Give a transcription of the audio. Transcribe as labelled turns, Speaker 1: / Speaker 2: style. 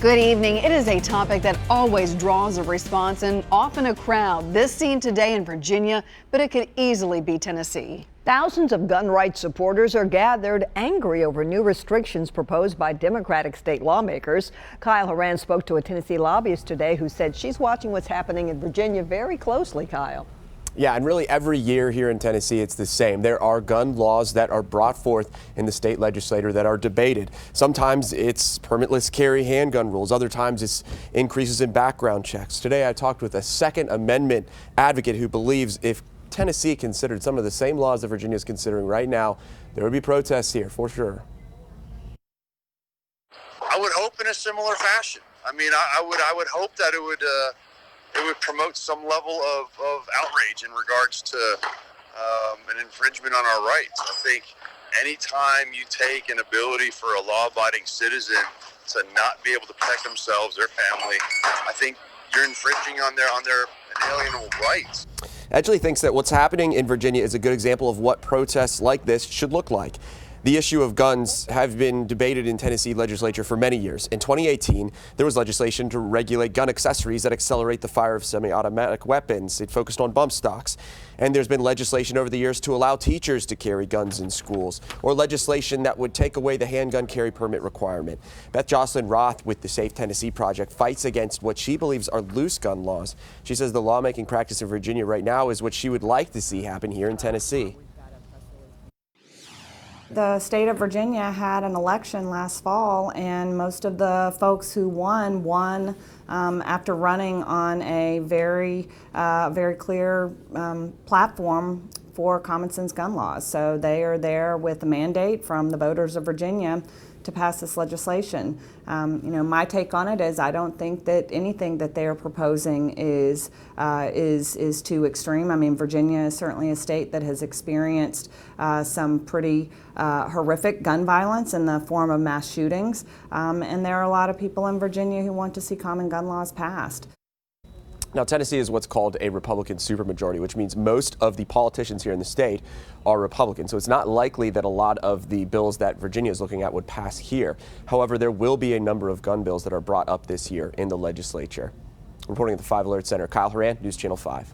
Speaker 1: Good evening. It is a topic that always draws a response and often a crowd. This scene today in Virginia, but it could easily be Tennessee.
Speaker 2: Thousands of gun rights supporters are gathered, angry over new restrictions proposed by Democratic state lawmakers. Kyle Horan spoke to a Tennessee lobbyist today who said she's watching what's happening in Virginia very closely, Kyle.
Speaker 3: Yeah, and really every year here in Tennessee, it's the same. There are gun laws that are brought forth in the state legislature that are debated. Sometimes it's permitless carry handgun rules. Other times it's increases in background checks. Today I talked with a Second Amendment advocate who believes if Tennessee considered some of the same laws that Virginia is considering right now, there would be protests here for sure.
Speaker 4: I would hope in a similar fashion. I mean, I would hope that it would promote some level of outrage in regards to an infringement on our rights. I think anytime you take an ability for a law-abiding citizen to not be able to protect themselves, their family, I think you're infringing on their inalienable rights.
Speaker 3: Edgley thinks that what's happening in Virginia is a good example of what protests like this should look like. The issue of guns have been debated in Tennessee legislature for many years. In 2018, there was legislation to regulate gun accessories that accelerate the fire of semi-automatic weapons. It focused on bump stocks. And there's been legislation over the years to allow teachers to carry guns in schools, or legislation that would take away the handgun carry permit requirement. Beth Jocelyn Roth with the Safe Tennessee Project fights against what she believes are loose gun laws. She says the lawmaking practice in Virginia right now is what she would like to see happen here in Tennessee.
Speaker 5: The state of Virginia had an election last fall, and most of the folks who won after running on a very clear platform for common sense gun laws. So they are there with a mandate from the voters of Virginia to pass this legislation. My take on it is I don't think that anything that they're proposing is too extreme. I mean, Virginia is certainly a state that has experienced some pretty horrific gun violence in the form of mass shootings, and there are a lot of people in Virginia who want to see common gun laws passed.
Speaker 3: Now, Tennessee is what's called a Republican supermajority, which means most of the politicians here in the state are Republican. So it's not likely that a lot of the bills that Virginia is looking at would pass here. However, there will be a number of gun bills that are brought up this year in the legislature. Reporting at the 5 Alert Center, Kyle Horan, News Channel 5.